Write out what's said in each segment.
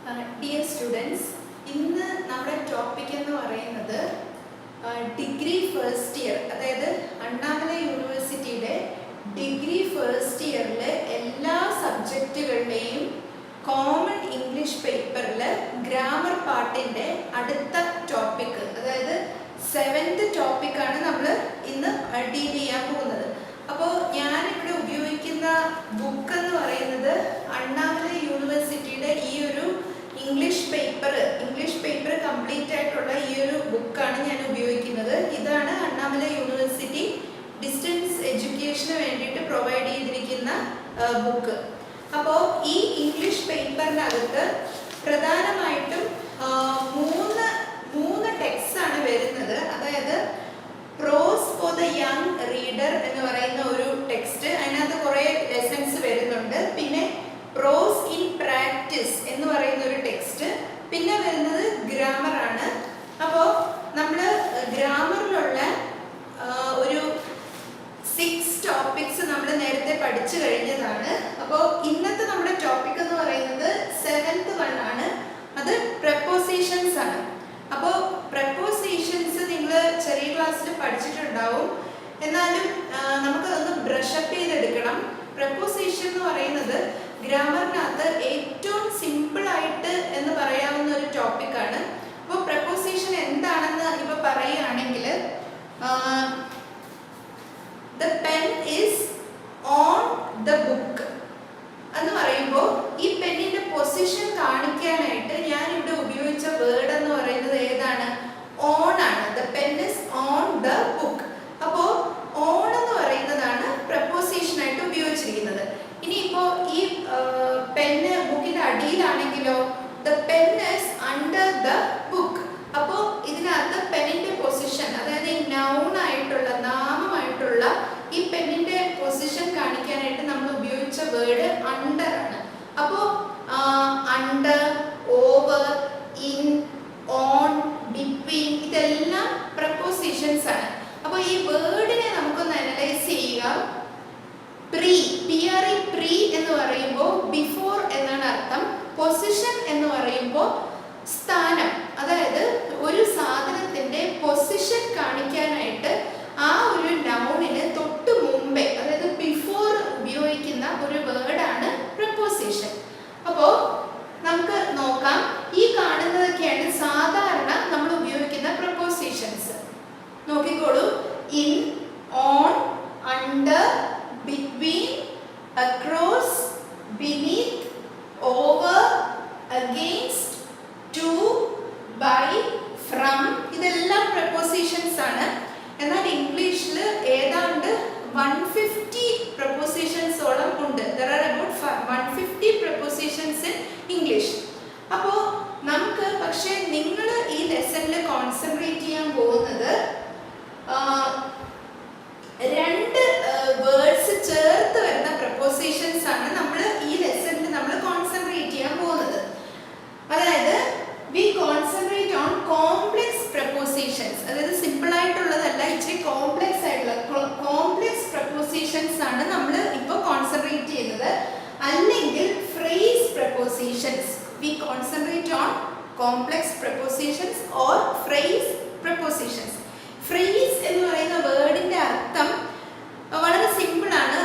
Dear students, ഇന്ന് നമ്മുടെ topic എന്ന് പറയുന്നത് ഡിഗ്രി ഫസ്റ്റ് ഇയർ, അതായത് അണ്ണാമല യൂണിവേഴ്സിറ്റിയുടെ ഡിഗ്രി ഫസ്റ്റ് ഇയറിലെ എല്ലാ സബ്ജക്റ്റുകളുടെയും കോമൺ ഇംഗ്ലീഷ് പേപ്പറിൽ ഗ്രാമർ പാർട്ടിൻ്റെ അടുത്ത ടോപ്പിക്, അതായത് 7th ടോപ്പിക്കാണ് നമ്മൾ ഇന്ന് ഡീൽ ചെയ്യാൻ പോകുന്നത്. അപ്പോൾ ഞാനിവിടെ ഉപയോഗിക്കുന്ന ബുക്ക് എന്ന് പറയുന്നത് അണ്ണാമല യൂണിവേഴ്സിറ്റിയുടെ ഈ ഒരു ഇംഗ്ലീഷ് പേപ്പർ കംപ്ലീറ്റ് ആയിട്ടുള്ള ഈ ഒരു ബുക്കാണ് ഞാൻ ഉപയോഗിക്കുന്നത്. ഇതാണ് അണ്ണാമല യൂണിവേഴ്സിറ്റി ഡിസ്റ്റൻസ് എഡ്യൂക്കേഷന് വേണ്ടിയിട്ട് പ്രൊവൈഡ് ചെയ്തിരിക്കുന്ന ബുക്ക്. അപ്പോൾ ഈ ഇംഗ്ലീഷ് പേപ്പറിനകത്ത് പ്രധാനമായിട്ടും മൂന്ന് ടെക്സ്റ്റ് ആണ് വരുന്നത്. അതായത് പ്രോസ് ഫോർ ദ യങ് റീഡർ എന്ന് പറയുന്ന ഒരു ടെക്സ്റ്റ്, അതിനകത്ത് കുറേ ലെസൺസ് വരുന്നുണ്ട്. പിന്നെ പ്രോസ് ഇൻ പ്രാക്ടീസ് എന്ന് പറയുന്ന ഒരു ടെക്സ്റ്റ്, പിന്നെ വരുന്നത് ഗ്രാമറാണ്. അപ്പോൾ നമ്മൾ ഗ്രാമറിലുള്ള ഒരു 6 ടോപ്പിക്സ് നമ്മൾ നേരത്തെ പഠിച്ചു കഴിഞ്ഞതാണ്. അപ്പോൾ ഇന്നത്തെ നമ്മുടെ ടോപ്പിക് എന്ന് പറയുന്നത് 7th ആണ്. അത് പ്രപ്പോസിഷൻസ് ആണ്. അപ്പോൾ പ്രപ്പോസിഷൻസ് നിങ്ങൾ ചെറിയ ക്ലാസ്സിൽ പഠിച്ചിട്ടുണ്ടാവും, എന്നാലും നമുക്കതൊന്ന് ബ്രഷപ്പ് ചെയ്തെടുക്കണം. പ്രപ്പോസിഷൻ എന്ന് പറയുന്നത് ഗ്രാമറിനകത്ത് ഏറ്റവും സിമ്പിളായിട്ട് എന്ന് പറയാവുന്ന ഒരു ടോപ്പിക്കാണ്. അപ്പോൾ പ്രപ്പോസിഷൻ എന്താണെന്ന് ഇപ്പോൾ പറയുകയാണെങ്കിൽ, the pen is on the book എന്ന് പറയുമ്പോൾ ഈ പെന്നിൻ്റെ പൊസിഷൻ കാണിക്കാനായിട്ട് ഞാനിവിടെ ഉപയോഗിച്ച വേർഡ് എന്ന് പറയുന്നത് ഏതാണ്? ഓൺ ആണ്. The pen is on the book. അപ്പോൾ ഓൺ എന്ന് പറയുന്നതാണ് പ്രപ്പോസിഷനായിട്ട് ഉപയോഗിച്ചിരിക്കുന്നത്. ഇനിയിപ്പോൾ ഈ പെന്ന് ബുക്കിൻ്റെ അടിയിലാണെങ്കിലോ, the pen is under the book. അപ്പോൾ ഇതിനകത്ത് പെന്നിൻ്റെ പൊസിഷൻ, അതായത് ഈ നൗൺ ആയിട്ടുള്ള, നാമമായിട്ടുള്ള ഈ പെന്നിൻ്റെ പൊസിഷൻ കാണിക്കാനായിട്ട് നമ്മൾ ഉപയോഗിച്ച വേർഡ് അണ്ടർ ആണ്. അപ്പോൾ under, over, in, on, between ഇതെല്ലാം പ്രപ്പോസിഷൻസ് ആണ്. അപ്പോൾ ഈ വേർഡിനെ നമുക്കൊന്ന് അനലൈസ് ചെയ്യുക. പ്രീ, PRE പ്രീ എന്ന് പറയുമ്പോൾ ബിഫോർ എന്നാണ് അർത്ഥം. പൊസിഷൻ എന്ന് പറയുമ്പോൾ സ്ഥാനം, അതായത് ഒരു സാധനത്തിൻ്റെ പൊസിഷൻ കാണിക്കാനായിട്ട് ആ ഒരു നൗണിന് തൊട്ട് മുമ്പേ, അതായത് ബിഫോർ ഉപയോഗിക്കുന്ന ഒരു വേർഡാണ് പ്രപ്പോസിഷൻ. അപ്പോൾ നമുക്ക് നോക്കാം. ഈ കാണുന്നതൊക്കെയാണ് സാധാരണ നമ്മൾ ഉപയോഗിക്കുന്ന പ്രപ്പോസിഷൻസ്. നോക്കിക്കോളൂ. In, on, under, between, across, beneath, over, against, to, by, from ഇതെല്ലാം പ്രപ്പോസിഷൻസ് ആണ്. എന്നാൽ ഇംഗ്ലീഷിൽ ഏതാണ്ട് 150 പ്രപ്പോസിഷൻസോളം ഉണ്ട്. There are about 150 prepositions in English. അപ്പോൾ നമുക്ക്, പക്ഷേ നിങ്ങൾ ഈ ലെസണിൽ കോൺസെൻട്രേറ്റ് ചെയ്യാൻ പോകുന്നത് 2 വേർഡ്സ് ചേർത്ത് വരുന്ന പ്രപ്പോസിഷൻസ് ആണ് നമ്മൾ ഈ ലെസണിൽ നമ്മൾ കോൺസെൻട്രേറ്റ് ചെയ്യാൻ പോകുന്നത്. അതായത് we concentrate on complex prepositions, അതായത് സിമ്പിൾ ആയിട്ടുള്ളതല്ല, ഇച്ചിരി കോംപ്ലെക്സ് ആയിട്ടുള്ള കോംപ്ലെക്സ് പ്രപ്പോസിഷൻസ് ആണ് നമ്മൾ ഇപ്പോൾ കോൺസെൻട്രേറ്റ് ചെയ്യുന്നത്. അല്ലെങ്കിൽ phrase prepositions. We concentrate on complex prepositions or phrase prepositions. Phrase എന്ന് പറയുന്ന വേർഡിൻ്റെ അർത്ഥം വളരെ സിമ്പിളാണ്.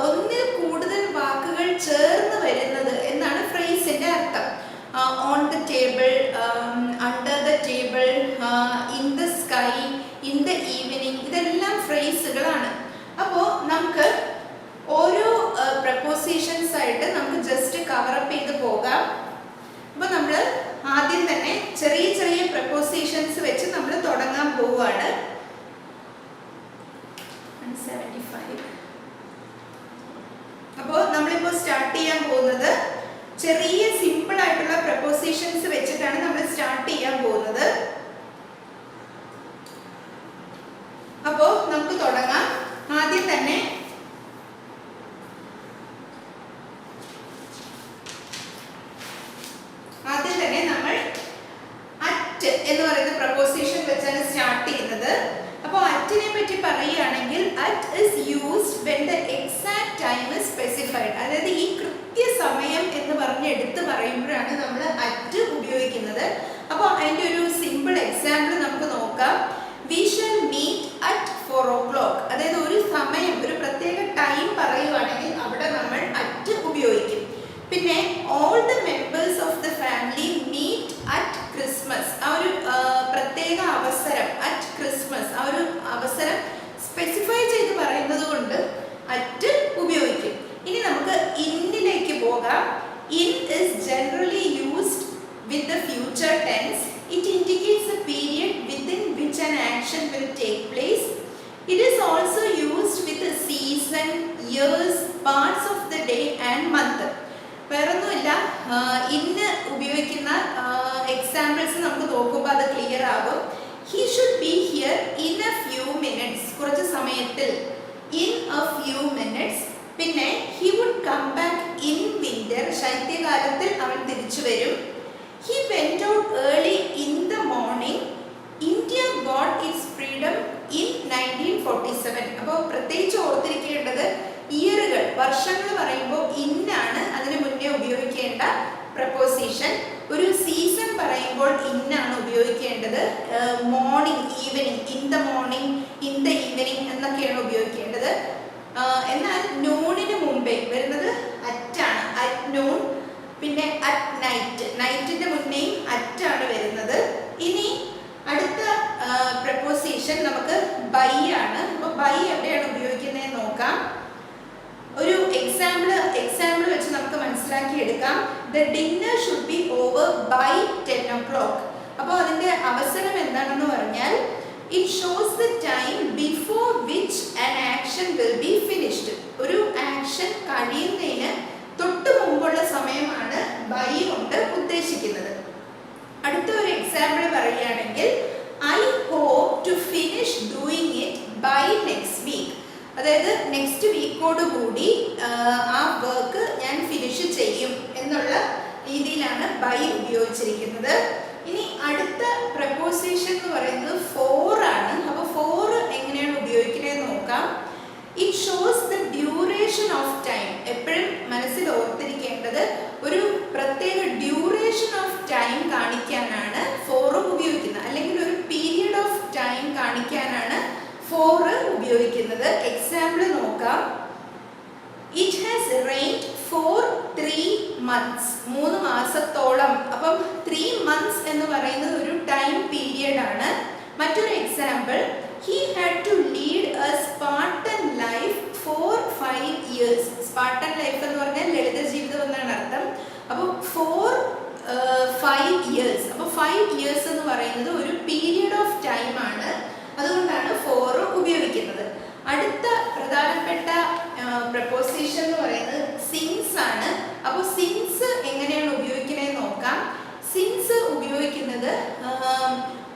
ഒന്നിൽ കൂടുതൽ വാക്കുകൾ ചേർന്ന് വരുന്നത് എന്നാണ് ഫ്രേസിൻ്റെ അർത്ഥം. On the table, under the table, in the sky, in the evening ഇതെല്ലാം ഫ്രേസുകളാണ്. അപ്പോൾ നമുക്ക് ഓരോ പ്രപ്പോസിഷൻസ് ആയിട്ട് നമുക്ക് ജസ്റ്റ് കവറപ്പ് ചെയ്ത് പോകാം. അപ്പോൾ നമ്മൾ ആദ്യം തന്നെ ചെറിയ ചെറിയ പ്രപ്പോസിഷൻസ് വെച്ച് നമ്മൾ തുടങ്ങാൻ പോവുകയാണ്. 175. അപ്പോൾ നമ്മളിപ്പോൾ സ്റ്റാർട്ട് ചെയ്യാൻ പോകുന്നത് ചെറിയ സിമ്പിൾ ആയിട്ടുള്ള പ്രപ്പോസിഷൻസ് വെച്ചിട്ടാണ് നമ്മൾ സ്റ്റാർട്ട് ചെയ്യാൻ പോകുന്നത്. അപ്പോൾ നമുക്ക് തുടങ്ങാം. ആദ്യം തന്നെ നമ്മൾ അറ്റ് എന്ന് പറയുന്ന പ്രപ്പോസിഷൻ വെച്ചാണ് സ്റ്റാർട്ട് ചെയ്യുന്നത്. അപ്പോൾ അറ്റിനെ പറ്റി പറയുകയാണെങ്കിൽ, at is used when the exact time is specified. അതായത് ഈ കൃത്യസമയം എന്ന് പറഞ്ഞ് എടുത്ത് പറയുമ്പോഴാണ് നമ്മൾ അറ്റ് എക്സാമ്പിൾ നമുക്ക് നോക്കാം. We shall meet at 4 o'clock. അതായത് ഒരു സമയം, ഒരു പ്രത്യേക ടൈം പറയുവാണെങ്കിൽ അവിടെ നമ്മൾ at ഉപയോഗിക്കും. പിന്നെ all the members of the family meet at Christmas. ആ ഒരു പ്രത്യേക അവസരം, at Christmas, ആ ഒരു അവസരം സ്പെസിഫൈ ചെയ്ത് പറയുന്നത് കൊണ്ട് at ഉപയോഗിക്കും. ഇനി നമുക്ക് ഇന്നിലേക്ക് പോകാം. In is generally used with the future tense. It indicates a period within which an action will take place. It is also used with a season, years, parts of the day and month. വേറൊന്നുമില്ല, ഇന്ന് ഉപയോഗിക്കുന്ന examples നമുക്ക് നോക്കുമ്പോൾ അത് clear ആകും. He should be here in a few minutes. കുറച്ച് സമയത്തിൽ, in a few minutes. പിന്നെ he would come back in winter. ശൈത്യകാലത്തിൽ അവൻ തിരിച്ചു വരും. He went out early in the morning. India got its freedom in 1947. അപ്പോൾ പ്രത്യേകിച്ച് ഓർത്തിരിക്കേണ്ടത് ഇയറുകൾ, വർഷങ്ങൾ പറയുമ്പോൾ ഇന്നാണ് അതിന് മുന്നേ ഉപയോഗിക്കേണ്ട പ്രപ്പോസിഷൻ. ഒരു സീസൺ പറയുമ്പോൾ ഇന്നാണ് ഉപയോഗിക്കേണ്ടത്. Morning, evening, in the morning, in the evening എന്നൊക്കെയാണ് ഉപയോഗിക്കേണ്ടത്. എന്നാൽ നൂണിന് മുമ്പേ വരുന്നത് അറ്റാണ്, അറ്റ് നൂൺ. പിന്നെ അറ്റ് നൈറ്റ്, നൈറ്റിന്റെ മുന്നേയും അറ്റാണ് വരുന്നത്. ഇനി അടുത്ത പ്രപ്പോസിഷൻ നമുക്ക് ബൈ ആണ്. അപ്പോൾ ബൈ എവിടെയാണ് ഉപയോഗിക്കുന്നത് നോക്കാം. ഒരു എക്സാമ്പിൾ വെച്ച് നമുക്ക് മനസ്സിലാക്കി എടുക്കാം. The dinner should be over by 10 o'clock. അപ്പോൾ അതിന്റെ അവസരം എന്താണെന്ന് പറഞ്ഞാൽ it shows the time before which an action will be finished. ഒരു ആക്ഷൻ കഴിയുന്നതിന് തൊട്ട് മുമ്പുള്ള സമയമാണ് ബൈ കൊണ്ട് ഉദ്ദേശിക്കുന്നത്. അടുത്ത ഒരു എക്സാമ്പിൾ പറയുകയാണെങ്കിൽ I hope to finish doing it by next week. അതായത് നെക്സ്റ്റ് വീക്കോട് കൂടി ആ വർക്ക് ഞാൻ ഫിനിഷ് ചെയ്യും എന്നുള്ള രീതിയിലാണ് ബൈ ഉപയോഗിച്ചിരിക്കുന്നത്. ഇനി അടുത്ത പ്രപ്പോസിഷൻ എന്ന് പറയുന്നത് ഫോർ ആണ്. അപ്പോൾ ഫോർ എങ്ങനെയാണ് ഉപയോഗിക്കുന്നത് നോക്കാം. It shows the duration of time. എപ്പോഴും മനസ്സിൽ ഓർത്തിരിക്കേണ്ടത് ഒരു പ്രത്യേക ഡ്യൂറേഷൻ ഓഫ് ടൈം കാണിക്കാനാണ് ഫോർ ഉപയോഗിക്കുന്നത്, അല്ലെങ്കിൽ ഒരു പീരിയഡ് ഓഫ് ടൈം കാണിക്കാനാണ് ഫോർ ഉപയോഗിക്കുന്നത്. എക്സാമ്പിൾ നോക്കാം. It has rained for 3 months. 3 മാസത്തോളം. അപ്പം 3 months എന്ന് പറയുന്നത് ഒരു ടൈം പീരിയഡ് ആണ്. മറ്റൊരു example, he had to lead a Spartan life for 5 years. Spartan life എന്ന് പറഞ്ഞാൽ ലളിത ജീവിതം എന്നാണ് അർത്ഥം. അപ്പോൾ 5 years. അപ്പോൾ 5 years എന്ന് പറയുന്നത് ഒരു പീരിയഡ് ഓഫ് ടൈം ആണ്. അതുകൊണ്ടാണ് ഫോർ ഉപയോഗിക്കുന്നത്. അടുത്ത പ്രധാനപ്പെട്ട പ്രപ്പോസിഷൻ എന്ന് പറയുന്നത് സിൻസ് ആണ്. അപ്പോൾ സിൻസ് എങ്ങനെയാണ് ഉപയോഗിക്കുന്നത് നോക്കാം. സിൻസ് ഉപയോഗിക്കുന്നത്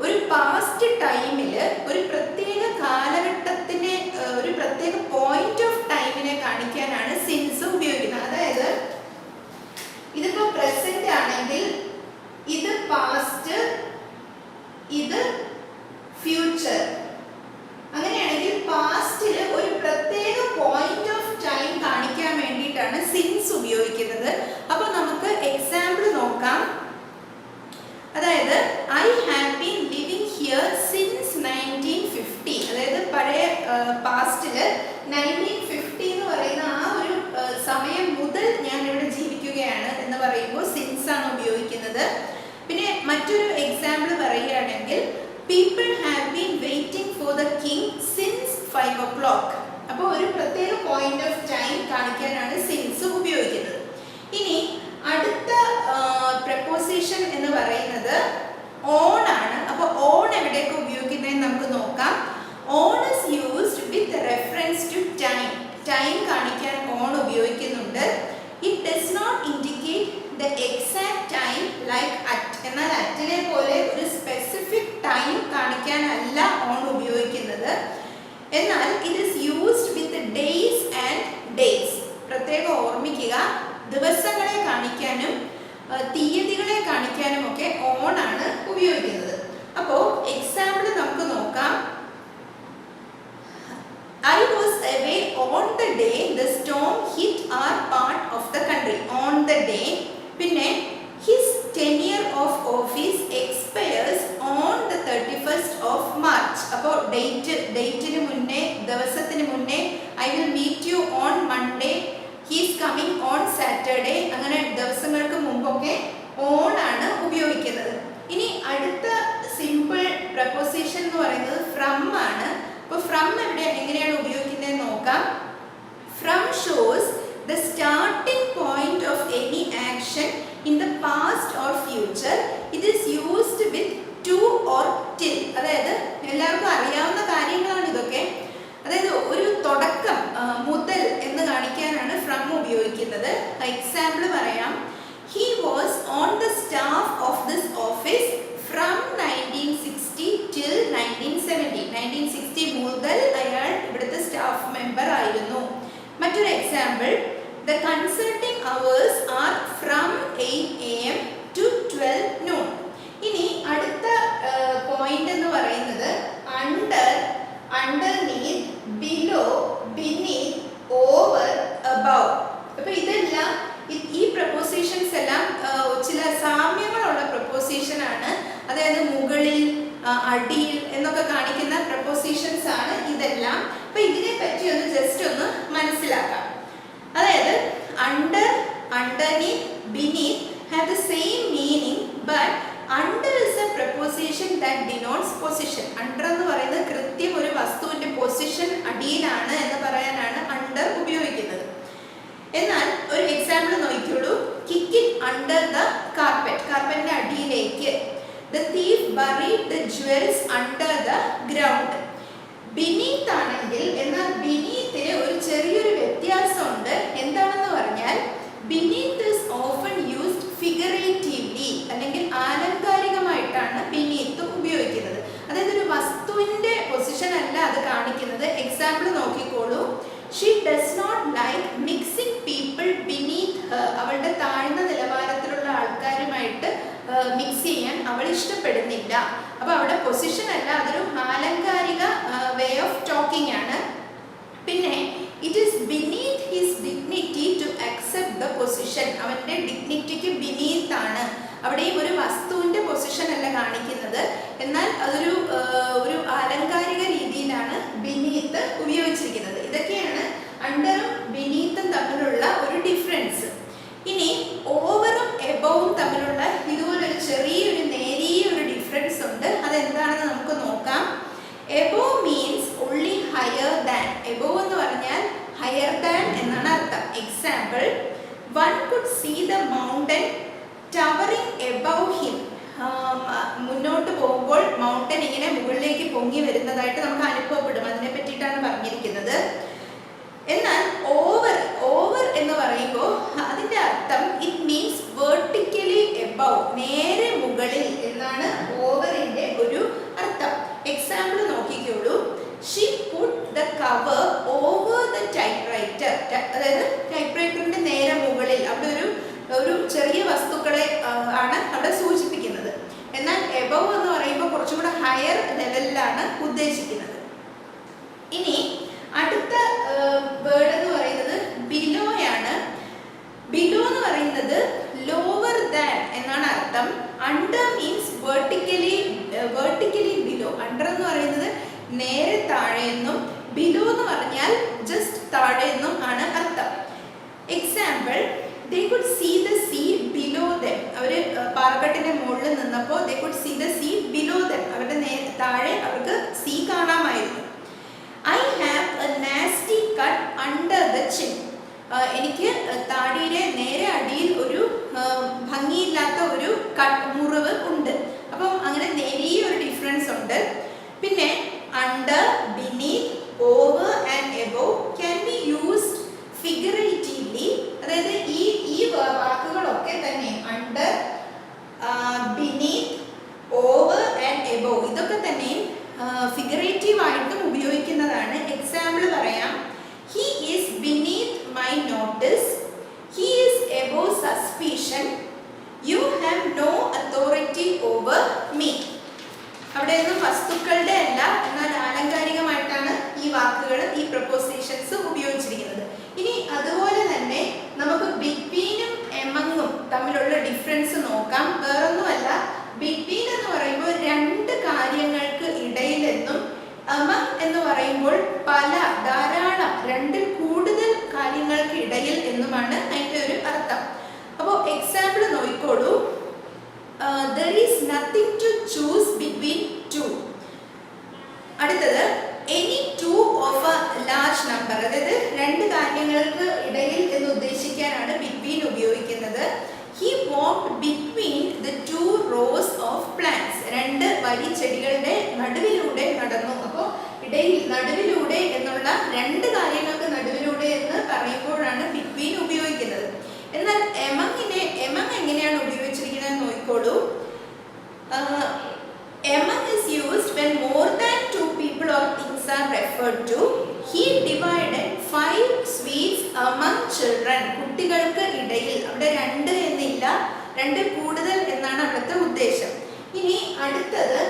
ഒരു പാസ്റ്റ് ടൈമിൽ ഒരു പ്രത്യേക കാലഘട്ടത്തിനെ, ഒരു പ്രത്യേക പോയിന്റ് ഓഫ് ടൈമിനെ കാണിക്കാനാണ് സിൻസ് ഉപയോഗിക്കുന്നത്. അതായത് ഇതിപ്പോൾ പ്രസന്റ് ആണെങ്കിൽ ഇത് പാസ്റ്റ്, ഇത് ഫ്യൂച്ചർ. അങ്ങനെയാണെങ്കിൽ പാസ്റ്റിൽ ഒരു പ്രത്യേക പോയിന്റ് ഓഫ് ടൈം കാണിക്കാൻ വേണ്ടിയിട്ടാണ് സിൻസ് ഉപയോഗിക്കുന്നത്. അപ്പോൾ നമുക്ക് എക്സാമ്പിൾ നോക്കാം. അതായത് I have been living here since 1950. അതായത് പഴയ പാസ്റ്റിൽ 1950 എന്ന് പറയുന്ന ആ ഒരു സമയം മുതൽ ഞാൻ ഇവിടെ ജീവിക്കുകയാണ് എന്ന് പറയുമ്പോൾ സിൻസ് ആണ് ഉപയോഗിക്കുന്നത്. പിന്നെ മറ്റൊരു എക്സാമ്പിൾ പറയുകയാണെങ്കിൽ people have been waiting for the king since 5 o'clock. അപ്പോൾ ഒരു പ്രത്യേക പോയിന്റ് ഓഫ് ടൈം കാണിക്കാനാണ് സിൻസ് ഉപയോഗിക്കുന്നത്. ഇനി അടുത്ത പ്രപ്പോസിഷൻ എന്ന് പറയുന്നത് ഓൺ ആണ്. അപ്പോൾ ഓൺ എവിടെയൊക്കെ ഉപയോഗിക്കുന്നതെന്ന് നമുക്ക് നോക്കാം. On is used with reference to time. Time കാണിക്കാൻ ഓൺ ഉപയോഗിക്കുന്നുണ്ട്. It does not indicate the exact time like at. എന്നാൽ അറ്റിനെ പോലെ ഒരു സ്പെസിഫിക് ടൈം കാണിക്കാനല്ല ഓൺ ഉപയോഗിക്കുന്നത്. എന്നാൽ it is used with days and dates. പ്രത്യേകം ഓർമ്മിക്കുക, ദിവസങ്ങളെ കാണിക്കാനും തീയതികളെ കാണിക്കാനും ഒക്കെ ഓൺ ആണ് ഉപയോഗിക്കുന്നത്. അപ്പോൾ എക്സാമ്പിൾ നമുക്ക് നോക്കാം. I was away on the day the storm hit our part of the country. On the day. പിന്നെ his tenure of office expires on the 31st ദിവസത്തിന് മുന്നേ I will meet you on Monday, he's coming on Saturday, അങ്ങനെ ദിവസങ്ങൾക്ക് മുമ്പൊക്കെ on ആണ് ഉപയോഗിക്കുന്നത്. ഇനി അടുത്ത സിമ്പിൾ പ്രപ്പോസിഷൻ എന്ന് പറയുന്നത് ഫ്രം ആണ്. അപ്പോൾ ഫ്രം എങ്ങനെയാണ് ഉപയോഗിക്കുന്നത് നോക്കാം. From shows the starting point of any action in the past or future. It is used with to or till. അതായത് എല്ലാവർക്കും അറിയാവുന്ന കാര്യങ്ങളാണ് ഇതൊക്കെ. അതായത് ഒരു തുടക്കം, മുതൽ എന്ന് കാണിക്കാനാണ് ഫ്രം ഉപയോഗിക്കുന്നത്. എക്സാമ്പിൾ പറയാം. He was on the staff of this office from 1960 till 1970. 1960 മുതൽ അയാൾ ഇവിടുത്തെ സ്റ്റാഫ് മെമ്പർ ആയിരുന്നു. മറ്റൊരു example, the consulting hours are from 8 AM to 12 noon. ഇനി അടുത്ത പോയിന്റ് എന്ന് പറയുന്നത് under, underneath, below, beneath, over, above. അപ്പോൾ ഇതെല്ലാം ഈ പ്രപ്പോസിഷൻസ് എല്ലാം ചില സാമ്യങ്ങളുള്ള പ്രപ്പോസിഷൻ ആണ്. അതായത് മുകളിൽ, അടിയിൽ എന്നൊക്കെ കാണിക്കുന്ന പ്രപ്പോസിഷൻസ് ആണ് ഇതെല്ലാം. അപ്പൊ ഇതിനെ പറ്റി ഒന്ന് ജസ്റ്റ് ഒന്ന് മനസ്സിലാക്കാം. അതായത് under, underneath, beneath have the same meaning, but under is a preposition that denotes position. under എന്ന് പറയുന്നത് കൃത്യം ഒരു വസ്തുവിന്റെ പൊസിഷൻ അടിയിലാണ് എന്ന് പറയാനാണ് under ഉപയോഗിക്കുന്നത്. എന്നാൽ ഒരു എക്സാമ്പിൾ നോക്കിക്കോളൂ. kick it under the carpet, കാർപ്പറ്റിന്റെ അടിയിലേക്ക്. the thief buried the jewels under the ground. beneath ആണെങ്കിൽ, എന്നാൽ beneath ഒരു ചെറിയൊരു വ്യത്യാസമുണ്ട്. എന്താണെന്ന് പറഞ്ഞാൽ beneath is often used figuratively, അല്ലെങ്കിൽ ആലങ്കാരികമായിട്ടാണ് beneath ഉപയോഗിക്കുന്നത്. അതായത് ഒരു വസ്തുവിന്റെ പൊസിഷൻ അല്ല അത് കാണിക്കുന്നത്. എക്സാമ്പിൾ നോക്കിക്കോളൂ. she does not like mixing people beneath her. അവളുടെ താഴ്ന്ന നിലവാരത്തിലുള്ള ആൾക്കാരുമായിട്ട് മിക്സ് ചെയ്യാൻ അവൾ ഇഷ്ടപ്പെടുന്നില്ല. അപ്പോൾ അവിടെ പൊസിഷൻ അല്ല, അതൊരു ആലങ്കാരിക വേ ഓഫ് ടോക്കിംഗ് ആണ്. പിന്നെ it is beneath his dignity to accept the position. അവന്റെ ഡിഗ്നിറ്റിക്ക് beneath ആണ്. അവിടെയും ഒരു വസ്തുവിന്റെ പൊസിഷൻ അല്ല കാണിക്കുന്നത്, എന്നാൽ അതൊരു ഒരു ആലങ്കാരിക രീതിയിലാണ് beneath ഉപയോഗിച്ചിരിക്കുന്നത്. ഇതൊക്കെയാണ് അണ്ടറും beneathും തമ്മിലുള്ള ഒരു ഡിഫറൻസ്. ഇനി ഓവറും എബവും തമ്മിലുള്ള ഇതുപോലൊരു ചെറിയൊരു നേരിയ ഒരു ഡിഫറൻസ് ഉണ്ട്. അതെന്താണെന്ന് നമുക്ക് നോക്കാം. Above means only higher than. Above എന്ന് പറഞ്ഞാൽ higher than എന്നാണ് അർത്ഥം. Example, one could see the mountain towering above him. മുന്നോട്ട് പോകുമ്പോൾ മൗണ്ടൻ ഇങ്ങനെ മുകളിലേക്ക് പൊങ്ങി വരുന്നതായിട്ട് നമുക്ക് അനുഭവപ്പെടും. അതിനെ പറ്റിയിട്ടാണ് പറഞ്ഞിരിക്കുന്നത്. എന്നാൽ ഓവർ എന്ന് പറയുമ്പോൾ അതിന്റെ അർത്ഥം ഇറ്റ് മീൻസ് വെർട്ടിക്കലി എബവ്, നേരെ മുകളിൽ എന്നാണ് ഓവറിന്റെ ഒരു അർത്ഥം. എക്സാമ്പിൾ നോക്കിക്കോളൂ. she put the cover over the typewriter. അതായത് ടൈപ്പ്റൈറ്ററിന്റെ നേരെ മുകളിൽ, അവിടെ ഒരു ചെറിയ വസ്തുക്കളെ ആണ് അവിടെ സൂചിപ്പിക്കുന്നത്. എന്നാൽ എബവ് എന്ന് പറയുമ്പോൾ കുറച്ചും കൂടെ ഹയർ ലെവലിലാണ് ഉദ്ദേശിക്കുന്നത്. ഇനി അടുത്ത വേർഡ് എന്ന് പറയുന്നത് ബിലോ ആണ്. ബിലോ എന്ന് പറയുന്നത് ലോവർ ദാൻ എന്നാണ് അർത്ഥം. Under means vertically below. Under എന്ന് പറയുന്നത് നേരെ താഴെ എന്നും, ബിലോ എന്ന് പറഞ്ഞാൽ ജസ്റ്റ് താഴെ എന്നും ആണ് അർത്ഥം. Example, they could see the sea below them. അവർ പാറക്കെട്ടിന്റെ മുകളിൽ നിന്നപ്പോൾ they could see the sea below them. അവരുടെ താഴെ അവർക്ക് സീ കാണാമായിരുന്നു. I have a nasty cut under the chin. എനിക്ക് താടിയുടെ നേരെ അടിയിൽ ഒരു ഭംഗിയില്ലാത്ത ഒരു മുറിവ് ഉണ്ട്. അപ്പം അങ്ങനെ നേരിയ ഒരു ഡിഫറൻസ് ഉണ്ട്. പിന്നെ under, beneath, over and above can be used figuratively. അതായത് ഈ വാക്കുകളൊക്കെ തന്നെ under, beneath, over and above ഇതൊക്കെ തന്നെ ഫിഗറേറ്റീവ് ആയിട്ടും ഉപയോഗിക്കുന്നതാണ്. എക്സാമ്പിൾ പറയാം. he is beneath my notice, he is above suspicion, you have no authority over me. അവിടെ ഒന്നും വസ്തുക്കളുടെ അല്ല, എന്നാൽ ആലങ്കാരികമായിട്ടാണ് ഈ വാക്കുകൾ, ഈ പ്രപ്പോസിഷൻസ് ഉപയോഗിച്ചിരിക്കുന്നത്. ഇനി അതുപോലെ തന്നെ നമുക്ക് ബിറ്റ്വീനും എമങ്ങും തമ്മിലുള്ള ഡിഫറൻസ് നോക്കാം. വേറൊന്നുമല്ല, ബിറ്റ്വീൻ എന്ന് പറയുമ്പോൾ രണ്ട് കാര്യങ്ങൾക്ക് ഇടയിലെന്നും among എന്ന് പറയുമ്പോൾ പല, ധാരാളം, രണ്ടിൽ കൂടുതൽ കാര്യങ്ങൾക്ക് ഇടയിൽ എന്നുമാണ് അതിൻ്റെ ഒരു അർത്ഥം. അപ്പോൾ എക്സാമ്പിൾ നോക്കിക്കോളൂ. There is nothing to choose between two. അടുത്തത് any two of a large number, അതായത് രണ്ട് കാര്യങ്ങൾക്ക് ഇടയിൽ എന്ന് ഉദ്ദേശിക്കാനാണ് between ഉപയോഗിക്കുന്നത്. He walked between the two rows of plants. രണ്ട് വരി ചെടികളുടെ നടുവിലൂടെ നടന്നു. അപ്പോൾ ഇടയിൽ, നടുവിലൂടെ എന്നുള്ള രണ്ട് കാര്യങ്ങൾക്ക് നടുവിലൂടെ എന്ന് പറയുമ്പോഴാണ് between ഉപയോഗിക്കുന്നത്. എന്നാൽ among എങ്ങനെയാണ് ഉപയോഗിച്ചിരിക്കുന്നത് നോക്കിക്കോളൂ. Among is used when more than two people or things are referred to. He divided 5 sweets among children. കുട്ടികൾക്ക് ഇടയിൽ, അവിടെ രണ്ട് എന്നില്ല, രണ്ടിൽ കൂടുതൽ എന്നാണ് അവിടുത്തെ ഉദ്ദേശം. ഇനി അടുത്തത്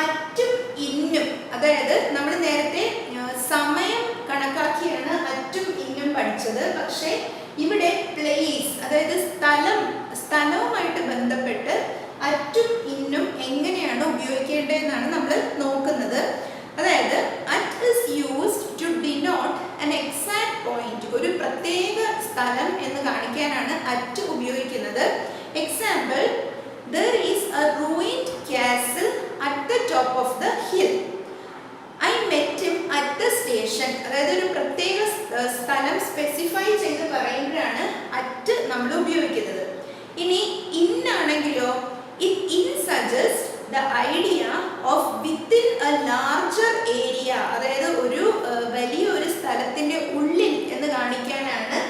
അറ്റും ഇന്നും, അതായത് നമ്മൾ നേരത്തെ സമയം കണക്കാക്കിയാണ് അറ്റും ഇന്നും പഠിച്ചത്. പക്ഷേ ഇവിടെ പ്ലേസ്, അതായത് സ്ഥലവുമായിട്ട് ബന്ധപ്പെട്ട് അറ്റും ഇന്നും എങ്ങനെയാണ് ഉപയോഗിക്കേണ്ടതെന്നാണ് നമ്മൾ നോക്കുന്നത്. അതായത് at is used to denote an exact point, ഒരു പ്രത്യേക സ്ഥലം എന്ന് കാണിക്കാനാണ് അറ്റ് ഉപയോഗിക്കുന്നത്. Example, there is a ruined castle at the top of the hill. I met him at the station. അതായത് ഒരു പ്രത്യേക സ്ഥലം സ്പെസിഫൈ ചെയ്ത് പറയുമ്പോഴാണ് അറ്റ് നമ്മൾ ഉപയോഗിക്കുന്നത്. ഇനി ഇൻ ആണെങ്കിലോ, in suggests the idea of within a larger area, അതായത് ഒരു വലിയൊരു സ്ഥലത്തിന്റെ ഉള്ളിൽ എന്ന് കാണിക്കാനാണ്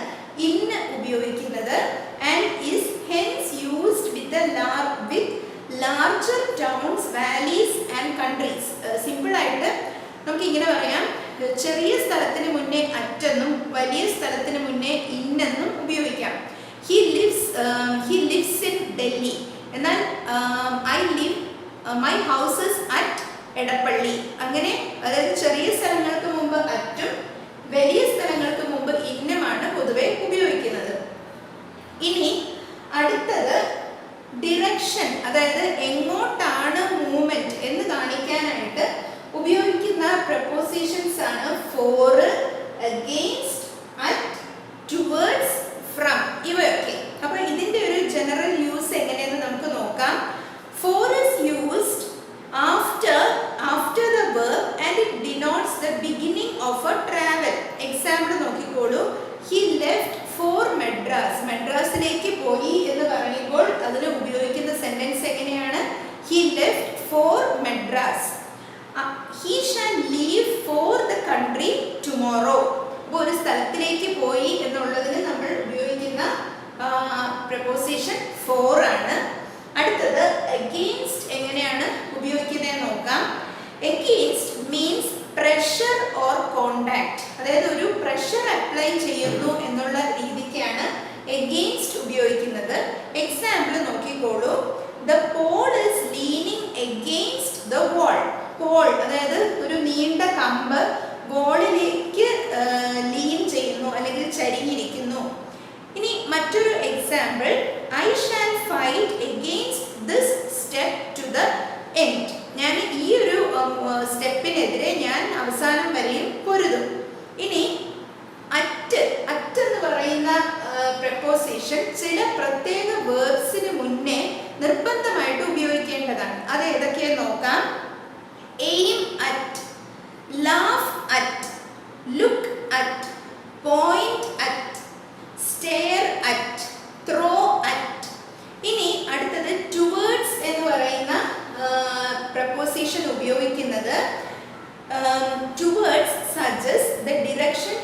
in ഉപയോഗിക്കുന്നത്. And is hence used with larger towns, valleys and countries. Simple ആയിട്ട് നമുക്ക് ഇങ്ങനെ പറയാം, ചെറിയ സ്ഥലത്തിന് മുന്നേ അറ്റെന്നും വലിയ സ്ഥലത്തിന് മുന്നേ ഇന്നെന്നും ഉപയോഗിക്കാം. He lives in Delhi. എന്നാൽ my house is at Edappally. അങ്ങനെ, അതായത് ചെറിയ സ്ഥലങ്ങൾക്ക് മുമ്പ് അറ്റും വലിയ സ്ഥലങ്ങൾക്ക് മുമ്പ് ഇന്നുമാണ് പൊതുവെ ഉപയോഗിക്കുന്നത്. ഇനി അടുത്തത് ഡിറക്ഷൻ, അതായത് എങ്ങോട്ടാണ് മൂവ്മെന്റ് എന്ന് കാണിക്കാനായിട്ട് ഉപയോഗിക്കുന്ന പ്രപ്പോസിഷൻസ് ആണ് for, against, at, towards, from, ഇവയൊക്കെ. അപ്പോൾ ഇതിന്റെ ഒരു ജനറൽ യൂസ് എങ്ങനെയെന്ന് നമുക്ക് നോക്കാം. For is used after the verb and it denotes the beginning of a travel. Example നോക്കിക്കോളൂ. He left for Madras. മദ്രാസിലേക്ക് പോയി എന്ന് പറയുമ്പോൾ അതിന് ഉപയോഗിക്കുന്ന സെന്റൻസ് എങ്ങനെയാണ്? He left for Madras. He shall leave for the country tomorrow. അപ്പോൾ ഒരു സ്ഥലത്തിലേക്ക് പോയി എന്നുള്ളതിന് നമ്മൾ ഉപയോഗിക്കുന്ന പ്രപ്പോസിഷൻ for ആണ്. അടുത്തത് against എങ്ങനെയാണ് ഉപയോഗിക്കുന്നത് നോക്കാം. Against means pressure or contact, അതായത് ഒരു പ്രഷർ അപ്ലൈ ചെയ്യുന്നു എന്നുള്ള രീതിക്കാണ് against ഉപയോഗിക്കുന്നത്. എക്സാമ്പിൾ നോക്കിക്കോളൂ. The pole is leaning against the wall. pole അതായത് ഒരു നീണ്ട കമ്പ് വോളിലേക്ക് ലീൻ ചെയ്യുന്നു അല്ലെങ്കിൽ ചരിഞ്ഞിരിക്കുന്നു. ഇനി മറ്റൊരു example, I shall fight against this step to the end. ഞാൻ ഈ ഒരു സ്റ്റെപ്പിനെതിരെ ഞാൻ അവസാനം വരെയും പൊരുതും. ഇനി അറ്റ് എന്ന് പറയുന്ന പ്രപ്പോസിഷൻ ചില പ്രത്യേക വേർബ്സിന് മുന്നേ നിർബന്ധമായിട്ട് ഉപയോഗിക്കേണ്ടതാണ്. അത് ഏതൊക്കെയെന്ന് നോക്കാം. Aim at, laugh at, look at, point at, stare at, throw at. ഇനി അടുത്തത് towards എന്ന് പറയുന്ന പ്രപ്പോസിഷൻ ഉപയോഗിക്കുന്നത് towards suggests the direction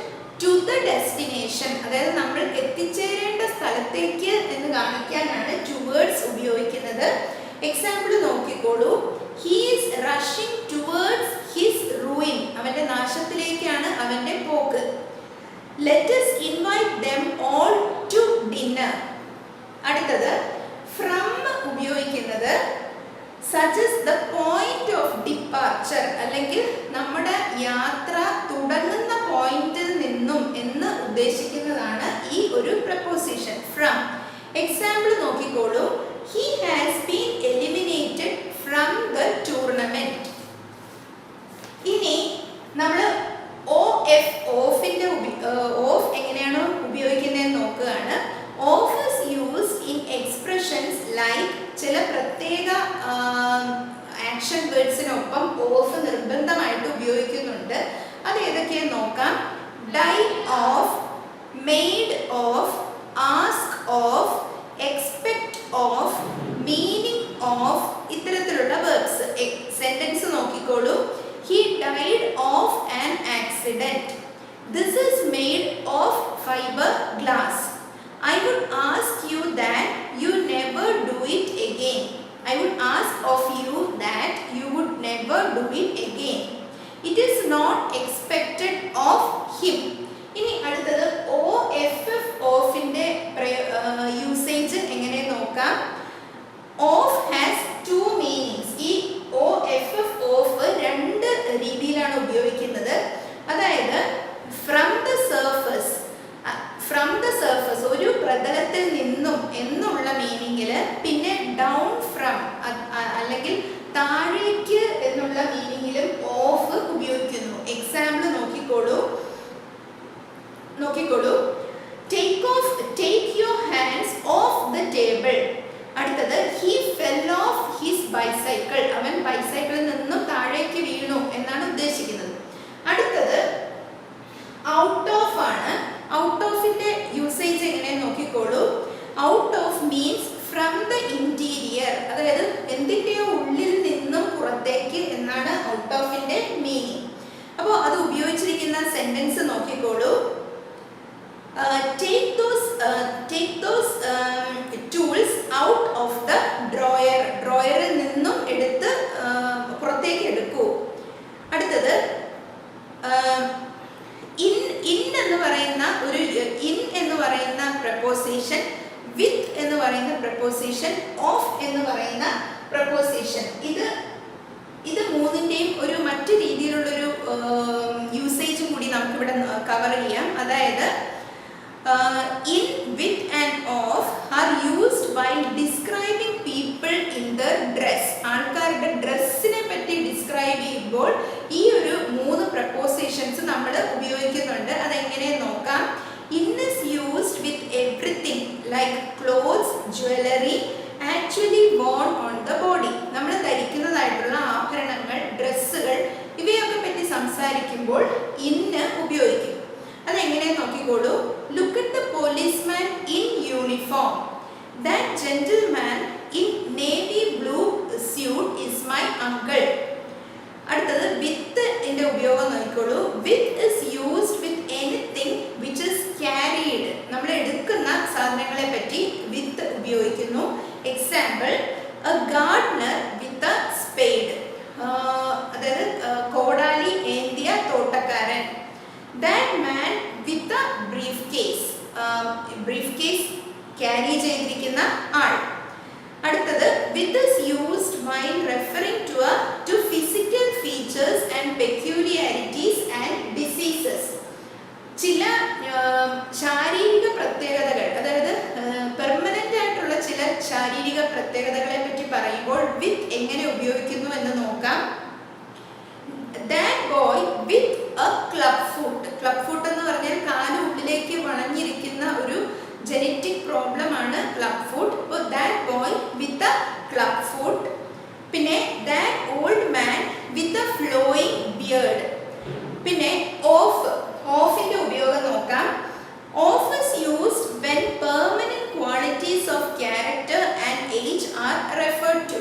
to the destination, അതായത് നമ്മൾ എത്തിച്ചേരേണ്ട സ്ഥലത്തേക്ക് എന്ന് കാണിക്കാനാണ് towards ഉപയോഗിക്കുന്നത്. എക്സാമ്പിൾ നോക്കിക്കോളൂ. He is rushing towards his ruin. അവന്റെ നാശത്തിലേക്കാണ് അവന്റെ പോക്ക്. Let us invite them all to dinner. അടുത്തത് from ഉപയോഗിക്കുന്നത് suggests the point of departure, അല്ലെങ്കിൽ നമ്മുടെ യാത്ര തുടങ്ങുന്ന പോയിന്റിൽ നിന്നും എന്ന് ഉദ്ദേശിക്കുന്നതാണ് ഈ ഒരു പ്രപ്പോസിഷൻ from. എക്സാമ്പിൾ നോക്കിക്കോളൂ. He has been eliminated from the tournament. ഇനി കൺജങ്ഷൻ വേർഡ്സിനൊപ്പം ഓഫ് നിർബന്ധമായിട്ട് ഉപയോഗിക്കുന്നുണ്ട്. അത് ഏതൊക്കെയെന്ന് നോക്കാം. Die of, made of, ask of, expect of, meaning of, ഇത്തരത്തിലുള്ള വേർബ്സ്. സെന്റൻസ് നോക്കിക്കോളൂ. He died of an accident. This is made of fiberglass. I would ask you that you never do it again. I would ask of you that you would never do it again. It is not expected of him. ഇനി അടുത്തത് OFF ഓഫിന്റെ usage എങ്ങനെ നോക്കാം. Of has two meanings. ഈ OFF off രണ്ട് രീതിയിലാണ് ഉപയോഗിക്കുന്നത്. അതായത് from the surface, from the surface ഒരു പ്രതലത്തിൽ നിന്നും എന്നുള്ള മീനിങ്ങിൽ, പിന്നെ ഡൗൺ ഫ്രം അല്ലെങ്കിൽ താഴേക്ക് എന്നുള്ള മീനിങ്ങിലും ഓഫ് ഉപയോഗിക്കുന്നു. എക്സാമ്പിൾ നോക്കിക്കോളൂ. Take your hands off the table. അടുത്തത് he fell off his bicycle. അവൻ ബൈസൈക്കിളിൽ നിന്നും താഴേക്ക് വീണു എന്നാണ് ഉദ്ദേശിക്കുന്നത്. അടുത്തത് ഔട്ട് ഓഫ് ആണ്. ഔട്ട് ഓഫിന്റെ യൂസേജ് എങ്ങനെ നോക്കിക്കോളൂ. Out of means from the interior, അതായത് എന്തിന്റെയോ ഉള്ളിൽ നിന്നും പുറത്തേക്ക് എന്നാണ് ഔട്ട് ഓഫിന്റെ മീനിങ്. അപ്പോൾ അത് ഉപയോഗിച്ചിരിക്കുന്ന സെന്റൻസ് നോക്കിക്കോളൂ. Take those tools out of the drawer. ഡ്രോയറിൽ നിന്നും എടുത്ത് പുറത്തേക്ക് എടുക്കൂ. അടുത്തത് ഇൻ എന്ന് പറയുന്ന ഒരു ഇൻ എന്ന് പറയുന്ന പ്രപ്പോസിഷൻ, വിത്ത് എന്ന് പറയുന്ന പ്രപ്പോസിഷൻ, ഓഫ് എന്ന് പറയുന്ന പ്രപ്പോസിഷൻ. ഇത് മൂന്നിൻ്റെയും ഒരു മറ്റു രീതിയിലുള്ളൊരു യൂസേജും കൂടി നമുക്കിവിടെ കവർ ചെയ്യാം. അതായത് in, with and of are used while describing people in their dress. ആൾക്കാരുടെ ഡ്രസ്സിനെ പറ്റി ഡിസ്ക്രൈബ് ചെയ്യുമ്പോൾ ഈ ഒരു മൂന്ന് പ്രപ്പോസിഷൻസ് നമ്മൾ ഉപയോഗിക്കുന്നുണ്ട്. അതെങ്ങനെ നോക്കാം. in is used with everything like clothes, jewelry actually worn on the body. നമ്മൾ ധരിക്കുന്നതായിട്ടുള്ള ആഭരണങ്ങൾ, ഡ്രസ്സുകൾ, ഇവയൊക്കെ പറ്റി സംസാരിക്കുമ്പോൾ ഇന്ന് ഉപയോഗിക്കും. അതെങ്ങനെ നോക്കിക്കോളൂ. Look at the policeman in uniform. That gentleman in navy blue suit is my uncle. അടുത്തത് with ന്റെ ഉപയോഗം നോക്കിക്കോളൂ. With is used with anything which is carried. നമ്മൾ എടുക്കുന്ന സാധനങ്ങളെ പറ്റി with ഉപയോഗിക്കുന്നു. Example a gardener with a spade. അതായത് കോടാലി ഏന്തിയ തോട്ടക്കാരൻ. That man with a briefcase. briefcase carry ചെയ്തിരിക്കുന്ന ആൾ. അടുത്തത് with is used while referring to physical features and peculiarities and diseases. ചില ശാരീരിക പ്രത്യേകതകൾ, അതായത് പെർമനന്റ് ആയിട്ടുള്ള ചില ശാരീരിക പ്രത്യേകതകളെ പറ്റി പറയുമ്പോൾ with എങ്ങനെ ഉപയോഗിക്കുന്നു എന്ന് നോക്കാം. That boy with a club foot. Club foot എന്ന് പറഞ്ഞാൽ കാല് ഉള്ളിലേക്ക് വളഞ്ഞിരിക്കുന്ന ഒരു ജനറ്റിക് പ്രോബ്ലം ആണ് ക്ലബ് ഫുട്ട്. അപ്പോൾ that boy with a club foot. പിന്നെ that old man with a flowing beard. പിന്നെ ഓഫിന്റെ ഉപയോഗം നോക്കാം. Off is used when permanent qualities of character and age are referred to.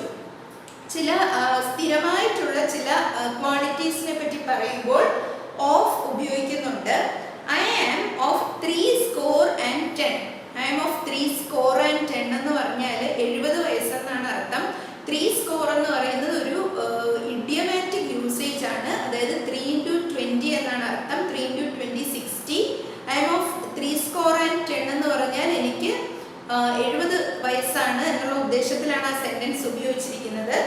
ചില സ്ഥിരമായിട്ടുള്ള ചില ക്വാളിറ്റീസിനെ പറ്റി പറയുമ്പോൾ ഓഫ് ഉപയോഗിക്കുന്നുണ്ട്. I am of 70 I am of 70 എന്ന് പറഞ്ഞാൽ 70 വയസ്സെന്നാണ് അർത്ഥം. 30 എന്ന് പറയുന്നത് ഒരു ഇഡിയമാറ്റിക് യൂസേജ് ആണ്. അതായത് 3 into 20 എന്നാണ് അർത്ഥം. 3 into 20 60. I am of 70 എന്ന് പറഞ്ഞാൽ എനിക്ക് 70 വയസ്സാണ് എന്നുള്ള ഉദ്ദേശത്തിലാണ് ആ സെന്റൻസ് ഉപയോഗിച്ചിരിക്കുന്നത്.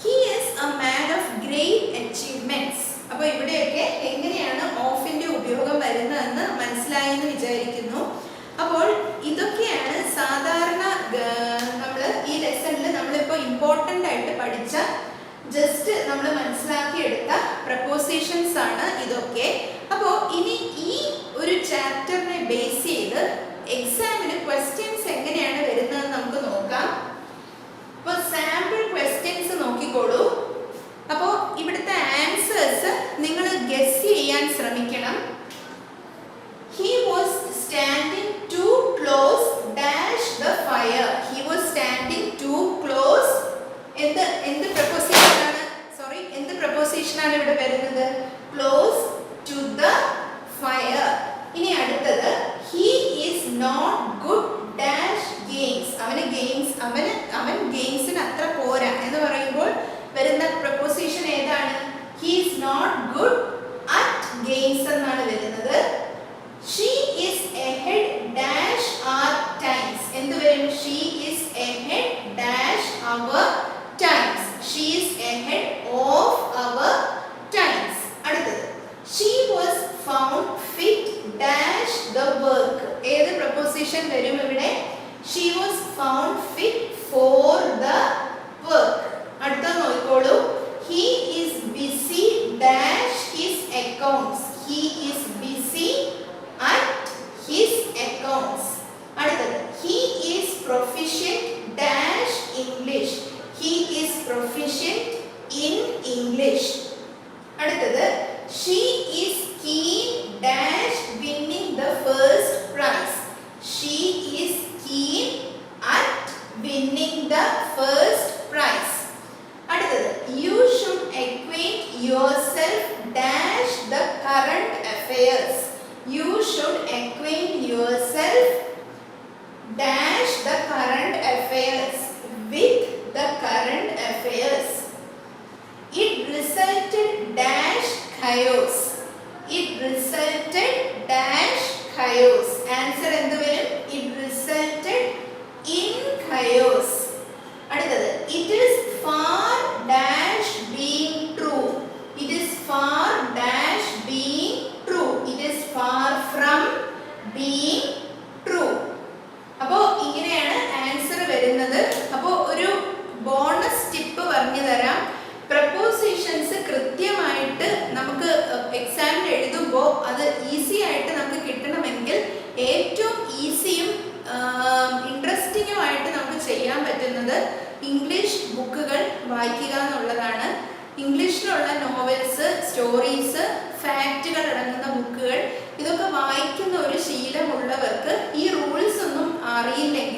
He is a man of great achievements. അപ്പോൾ ഇവിടെയൊക്കെ എങ്ങനെയാണ് ഓഫിന്റെ ഉപയോഗം വരുന്നതെന്ന് മനസ്സിലായെന്ന് വിചാരിക്കുന്നു. അപ്പോൾ ഇതൊക്കെയാണ് സാധാരണ നമ്മൾ ഈ ലെസണിൽ നമ്മളിപ്പോൾ ഇമ്പോർട്ടൻ്റ് ആയിട്ട് പഠിച്ച, ജസ്റ്റ് നമ്മൾ മനസ്സിലാക്കിയെടുത്ത പ്രപ്പോസിഷൻസ് ആണ് ഇതൊക്കെ. അപ്പോൾ ഇനി ഈ ഒരു ചാപ്റ്ററിനെ ബേസ് ചെയ്ത് എക്സാമിന് ക്വസ്റ്റ്യൻസ് എങ്ങനെയാണ് വരുന്നതെന്ന് നമുക്ക് നോക്കാം. അപ്പോൾ സാമ്പിൾ ക്വസ്റ്റ്യൻസ് നോക്കിക്കോളൂ. അവൻ ഗെയിംസിന് അത്ര പോരാ എന്ന് പറയുമ്പോൾ വരുന്ന പ്രപ്പോസിഷൻ ഏതാണ്? He is not good at games എന്നാണ് വരുന്നത്. She is ahead dash are times. എന്ത് വരും? She is ahead dash our times. She is ahead of our times. അടുത്തത് she was found fit dash the work. ഏത് preposition വരും ഇവിടെ? She was found fit for the work. അടുത്തത് നോക്കിക്കോളൂ. He is busy dash his accounts. He is busy at his accounts. അടുത്തത് he is proficient dash English. He is proficient in English. അടുത്തത് ഷീ ഈസ് keen dash winning the first prize. She is keen at winning the first prize. അടുത്തത് you should acquaint yourself dash the current affairs. You should acquaint yourself dash the current affairs with the current affairs. It resulted dash chaos. It resulted dash chaos. Answer എന്ത് വരും? It resulted in chaos. അടുത്തത് it is far dash being true. It is far dash being true. It is far from being true. അപ്പോൾ ഇങ്ങനെയാണ് answer വരുന്നത്. അപ്പോൾ ഒരു bonus tip പറഞ്ഞു തരാം. പ്രപ്പോസിഷൻസ് കൃത്യമായിട്ട് നമുക്ക് എക്സാമിന് എഴുതുമ്പോൾ അത് ഈസി ആയിട്ട് നമുക്ക് കിട്ടണമെങ്കിൽ ഏറ്റവും ഈസിയും ഇൻട്രസ്റ്റിങ്ങുമായിട്ട് നമുക്ക് ചെയ്യാൻ പറ്റുന്നത് ഇംഗ്ലീഷ് ബുക്കുകൾ വായിക്കുക എന്നുള്ളതാണ്. ഇംഗ്ലീഷിലുള്ള നോവൽസ്, സ്റ്റോറീസ്, ഫാക്റ്റുകൾ അടങ്ങുന്ന ബുക്കുകൾ ഇതൊക്കെ വായിക്കുന്ന ഒരു ശീലമുള്ളവർക്ക് ഈ റൂൾസ് ഒന്നും അറിയില്ലെങ്കിൽ